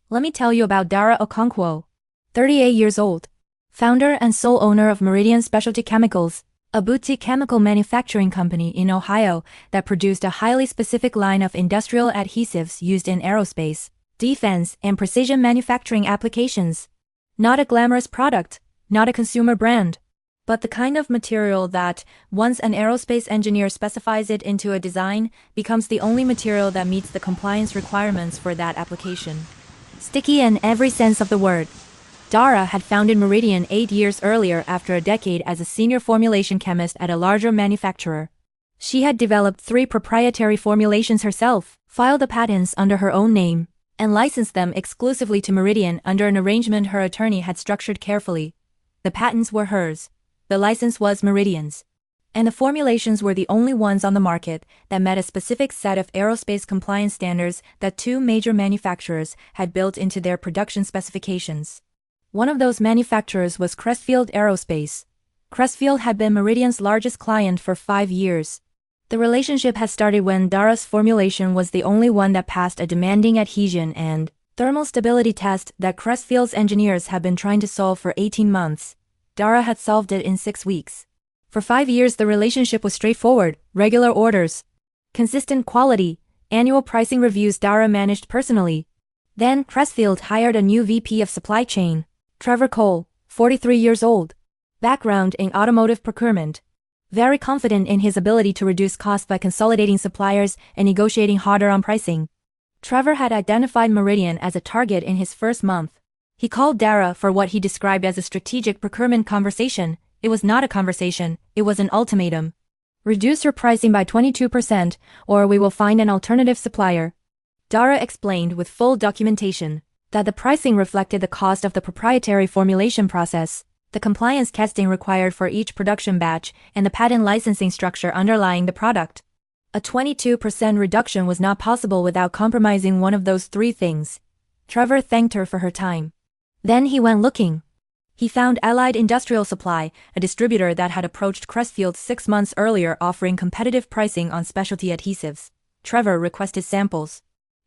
Let me tell you about Dara Okonkwo, 38 years old, founder and sole owner of Meridian Specialty Chemicals, a boutique chemical manufacturing company in Ohio that produced a highly specific line of industrial adhesives used in aerospace, defense, and precision manufacturing applications. Not a glamorous product, not a consumer brand, but the kind of material that, once an aerospace engineer specifies it into a design, becomes the only material that meets the compliance requirements for that application. Sticky in every sense of the word. Dara had founded Meridian 8 years earlier after a decade as a senior formulation chemist at a larger manufacturer. She had developed 3 proprietary formulations herself, filed the patents under her own name, and licensed them exclusively to Meridian under an arrangement her attorney had structured carefully. The patents were hers. The license was Meridian's. And the formulations were the only ones on the market that met a specific set of aerospace compliance standards that 2 major manufacturers had built into their production specifications. One of those manufacturers was Crestfield Aerospace. Crestfield had been Meridian's largest client for 5 years. The relationship had started when Dara's formulation was the only one that passed a demanding adhesion and thermal stability test that Crestfield's engineers had been trying to solve for 18 months. Dara had solved it in 6 weeks. For 5 years the relationship was straightforward, regular orders, consistent quality, annual pricing reviews Dara managed personally. Then Crestfield hired a new VP of supply chain, Trevor Cole, 43 years old. Background in automotive procurement. Very confident in his ability to reduce costs by consolidating suppliers and negotiating harder on pricing. Trevor had identified Meridian as a target in his first month. He called Dara for what he described as a strategic procurement conversation. It was not a conversation, it was an ultimatum. Reduce your pricing by 22%, or we will find an alternative supplier. Dara explained with full documentation that the pricing reflected the cost of the proprietary formulation process, the compliance testing required for each production batch, and the patent licensing structure underlying the product. A 22% reduction was not possible without compromising one of those 3 things. Trevor thanked her for her time. Then he went looking. He found Allied Industrial Supply, a distributor that had approached Crestfield 6 months earlier offering competitive pricing on specialty adhesives. Trevor requested samples.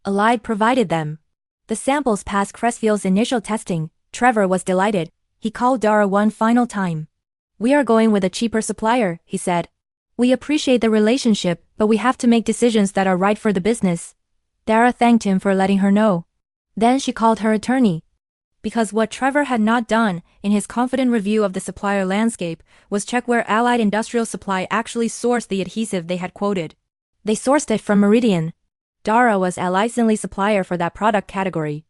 Allied provided them. The samples passed Crestfield's initial testing. Trevor was delighted. He called Dara one final time. We are going with a cheaper supplier, he said. We appreciate the relationship, but we have to make decisions that are right for the business. Dara thanked him for letting her know. Then she called her attorney. Because what Trevor had not done, in his confident review of the supplier landscape, was check where Allied Industrial Supply actually sourced the adhesive they had quoted. They sourced it from Meridian. Dara was Alliedsonly supplier for that product category.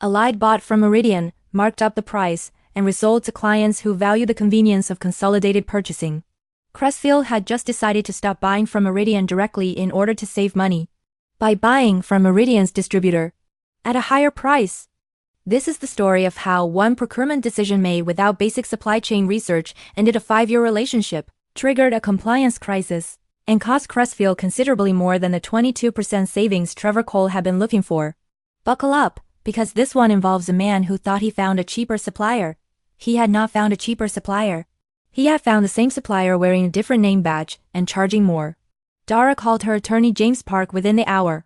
Allied bought from Meridian, marked up the price, and resold to clients who value the convenience of consolidated purchasing. Crestfield had just decided to stop buying from Meridian directly in order to save money. By buying from Meridian's distributor. At a higher price. This is the story of how one procurement decision made without basic supply chain research ended a 5-year relationship, triggered a compliance crisis, and cost Crestfield considerably more than the 22% savings Trevor Cole had been looking for. Buckle up, because this one involves a man who thought he found a cheaper supplier. He had not found a cheaper supplier. He had found the same supplier wearing a different name badge and charging more. Dara called her attorney James Park within the hour.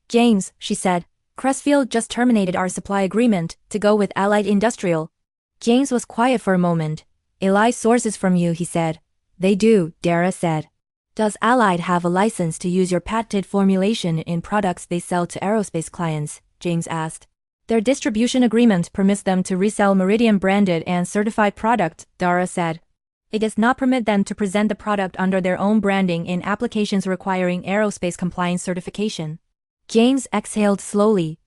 James, she said, Crestfield just terminated our supply agreement to go with Allied Industrial. James was quiet for a moment. Eli sources from you, he said. They do, Dara said. Does Allied have a license to use your patented formulation in products they sell to aerospace clients? James asked. Their distribution agreement permits them to resell Meridian branded and certified product, Dara said. It does not permit them to present the product under their own branding in applications requiring aerospace compliance certification. James exhaled slowly.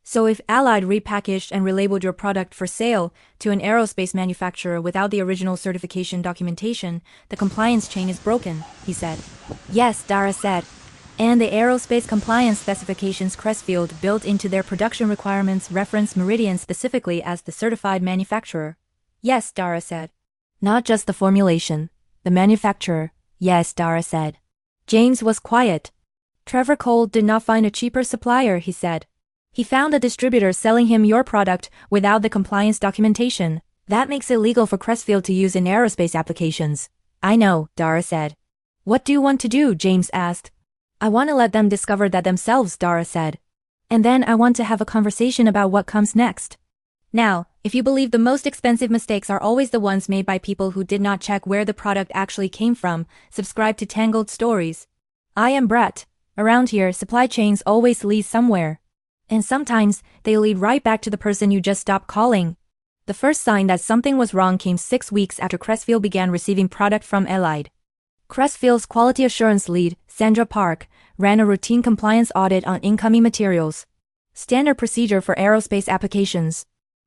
So if Allied repackaged and relabeled your product for sale to an aerospace manufacturer without the original certification documentation, the compliance chain is broken, he said. Yes, Dara said. And the aerospace compliance specifications Crestfield built into their production requirements reference Meridian specifically as the certified manufacturer. Yes, Dara said. Not just the formulation, the manufacturer, yes, Dara said. James was quiet. Trevor Cole did not find a cheaper supplier, he said. He found a distributor selling him your product without the compliance documentation. That makes it legal for Crestfield to use in aerospace applications. I know, Dara said. What do you want to do? James asked. I want to let them discover that themselves, Dara said. And then I want to have a conversation about what comes next. Now, if you believe the most expensive mistakes are always the ones made by people who did not check where the product actually came from, subscribe to Tangled Stories. I am Brett. Around here, supply chains always lead somewhere. And sometimes, they lead right back to the person you just stopped calling. The first sign that something was wrong came 6 weeks after Crestfield began receiving product from Allied. Crestfield's quality assurance lead, Sandra Park, ran a routine compliance audit on incoming materials. Standard procedure for aerospace applications.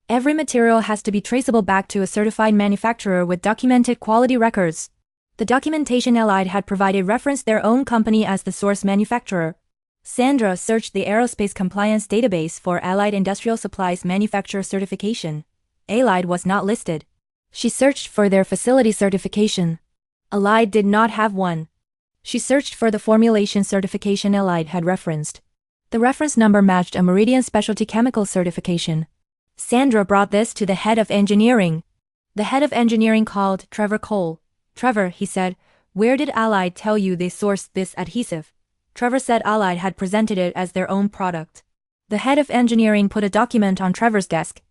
Every material has to be traceable back to a certified manufacturer with documented quality records. The documentation Allied had provided referenced their own company as the source manufacturer. Sandra searched the aerospace compliance database for Allied Industrial Supplies manufacturer certification. Allied was not listed. She searched for their facility certification. Allied did not have one. She searched for the formulation certification Allied had referenced. The reference number matched a Meridian Specialty Chemicals certification. Sandra brought this to the head of engineering. The head of engineering called Trevor Cole. Trevor, he said, where did Allied tell you they sourced this adhesive? Trevor said Allied had presented it as their own product. The head of engineering put a document on Trevor's desk.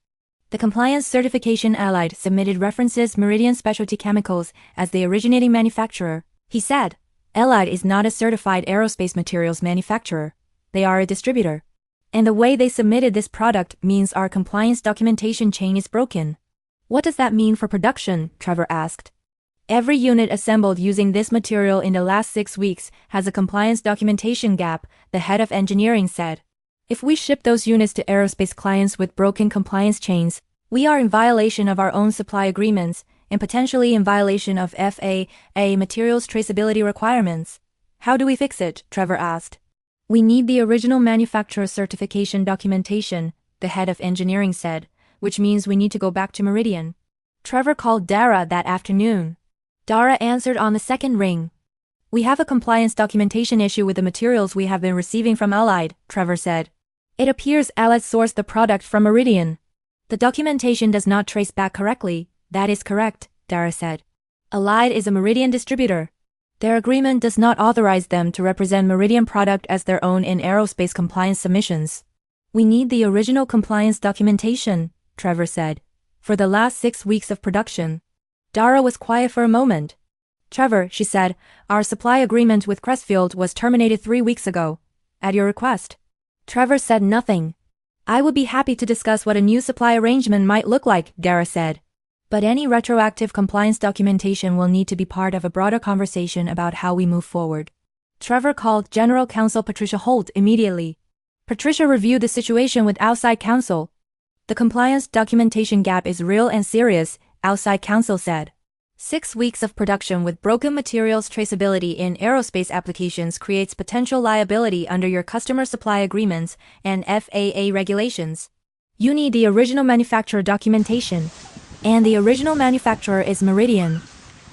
The compliance certification Allied submitted references Meridian Specialty Chemicals as the originating manufacturer. He said, Allied is not a certified aerospace materials manufacturer. They are a distributor. And the way they submitted this product means our compliance documentation chain is broken. What does that mean for production? Trevor asked. Every unit assembled using this material in the last 6 weeks has a compliance documentation gap, the head of engineering said. If we ship those units to aerospace clients with broken compliance chains, we are in violation of our own supply agreements and potentially in violation of FAA materials traceability requirements. How do we fix it? Trevor asked. We need the original manufacturer certification documentation, the head of engineering said, which means we need to go back to Meridian. Trevor called Dara that afternoon. Dara answered on the second ring. We have a compliance documentation issue with the materials we have been receiving from Allied, Trevor said. It appears Allied sourced the product from Meridian. The documentation does not trace back correctly. That is correct, Dara said. Allied is a Meridian distributor. Their agreement does not authorize them to represent Meridian product as their own in aerospace compliance submissions. We need the original compliance documentation, Trevor said, for the last 6 weeks of production. Dara was quiet for a moment. Trevor, she said, our supply agreement with Crestfield was terminated 3 weeks ago. At your request. Trevor said nothing. I would be happy to discuss what a new supply arrangement might look like, Dara said. But any retroactive compliance documentation will need to be part of a broader conversation about how we move forward. Trevor called General Counsel Patricia Holt immediately. Patricia reviewed the situation with outside counsel. The compliance documentation gap is real and serious, outside counsel said. 6 weeks of production with broken materials traceability in aerospace applications creates potential liability under your customer supply agreements and FAA regulations. You need the original manufacturer documentation. And the original manufacturer is Meridian.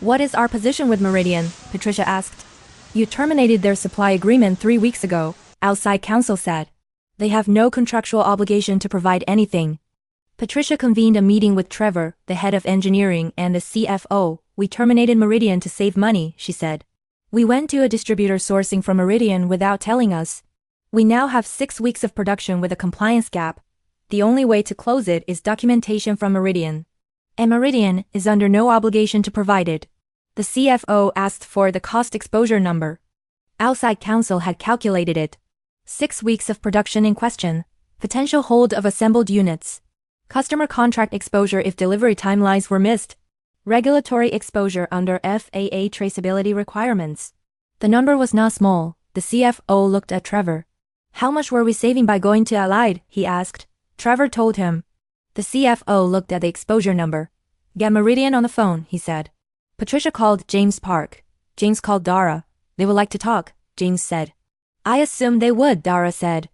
What is our position with Meridian? Patricia asked. You terminated their supply agreement 3 weeks ago, outside counsel said. They have no contractual obligation to provide anything. Patricia convened a meeting with Trevor, the head of engineering, and the CFO. We terminated Meridian to save money, she said. We went to a distributor sourcing from Meridian without telling us. We now have 6 weeks of production with a compliance gap. The only way to close it is documentation from Meridian. And Meridian is under no obligation to provide it. The CFO asked for the cost exposure number. Outside counsel had calculated it. 6 weeks of production in question. Potential hold of assembled units. Customer contract exposure if delivery timelines were missed. Regulatory exposure under FAA traceability requirements. The number was not small. The CFO looked at Trevor. How much were we saving by going to Allied? He asked. Trevor told him. The CFO looked at the exposure number. Get Meridian on the phone, he said. Patricia called James Park. James called Dara. They would like to talk, James said. I assumed they would, Dara said.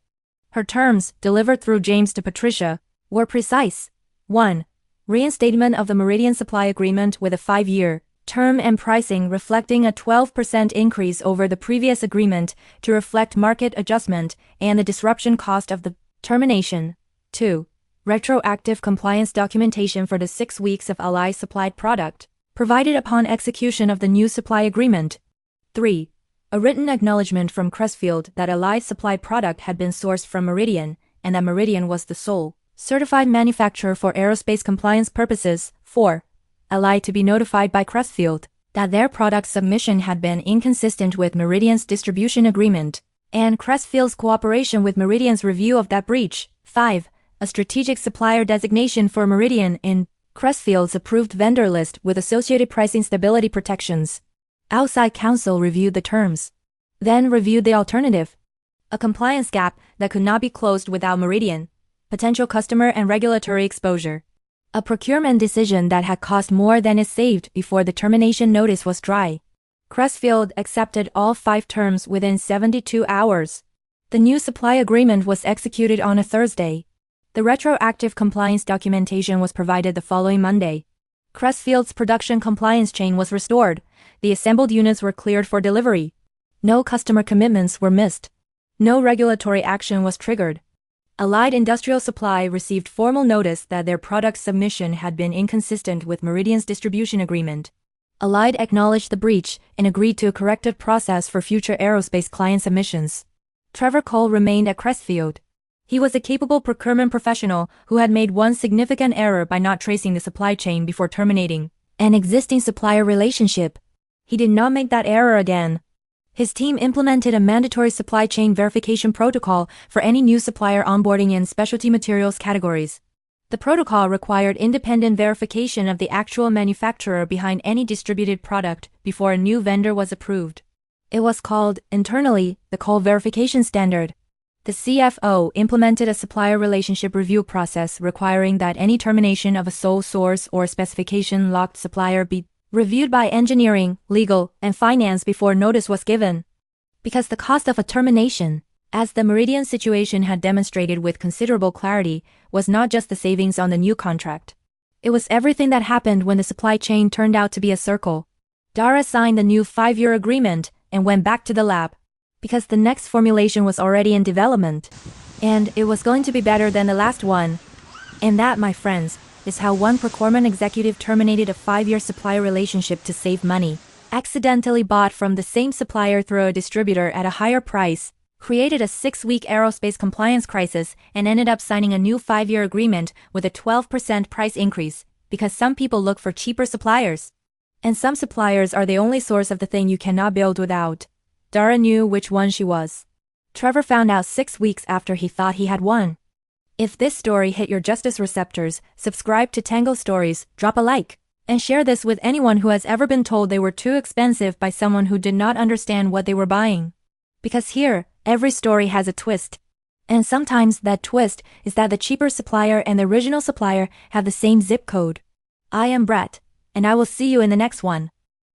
Her terms, delivered through James to Patricia, were precise. 1. Reinstatement of the Meridian supply agreement with a 5-year term and pricing reflecting a 12% increase over the previous agreement to reflect market adjustment and the disruption cost of the termination. 2. Retroactive compliance documentation for the 6 weeks of Allied supplied product, provided upon execution of the new supply agreement. 3. A written acknowledgement from Crestfield that Allied supplied product had been sourced from Meridian, and that Meridian was the sole certified manufacturer for aerospace compliance purposes. 4. Allied to be notified by Crestfield that their product submission had been inconsistent with Meridian's distribution agreement, and Crestfield's cooperation with Meridian's review of that breach. 5. A strategic supplier designation for Meridian in Crestfield's approved vendor list with associated pricing stability protections. Outside counsel reviewed the terms, then reviewed the alternative. A compliance gap that could not be closed without Meridian. Potential customer and regulatory exposure. A procurement decision that had cost more than it saved before the termination notice was dry. Crestfield accepted all 5 terms within 72 hours. The new supply agreement was executed on a Thursday. The retroactive compliance documentation was provided the following Monday. Crestfield's production compliance chain was restored. The assembled units were cleared for delivery. No customer commitments were missed. No regulatory action was triggered. Allied Industrial Supply received formal notice that their product submission had been inconsistent with Meridian's distribution agreement. Allied acknowledged the breach and agreed to a corrective process for future aerospace client submissions. Trevor Cole remained at Crestfield. He was a capable procurement professional who had made one significant error by not tracing the supply chain before terminating an existing supplier relationship. He did not make that error again. His team implemented a mandatory supply chain verification protocol for any new supplier onboarding in specialty materials categories. The protocol required independent verification of the actual manufacturer behind any distributed product before a new vendor was approved. It was called, internally, the Cole Verification Standard. The CFO implemented a supplier relationship review process requiring that any termination of a sole source or specification-locked supplier be reviewed by engineering, legal, and finance before notice was given. Because the cost of a termination, as the Meridian situation had demonstrated with considerable clarity, was not just the savings on the new contract. It was everything that happened when the supply chain turned out to be a circle. Dara signed the new 5-year agreement and went back to the lab, because the next formulation was already in development, and it was going to be better than the last one. And that, my friends, is how one procurement executive terminated a 5-year supplier relationship to save money, accidentally bought from the same supplier through a distributor at a higher price, created a 6-week aerospace compliance crisis, and ended up signing a new 5-year agreement with a 12% price increase, because some people look for cheaper suppliers. And some suppliers are the only source of the thing you cannot build without. Dara knew which one she was. Trevor found out 6 weeks after he thought he had won. If this story hit your justice receptors, subscribe to Tangled Stories, drop a like, and share this with anyone who has ever been told they were too expensive by someone who did not understand what they were buying. Because here, every story has a twist. And sometimes that twist is that the cheaper supplier and the original supplier have the same zip code. I am Brett, and I will see you in the next one.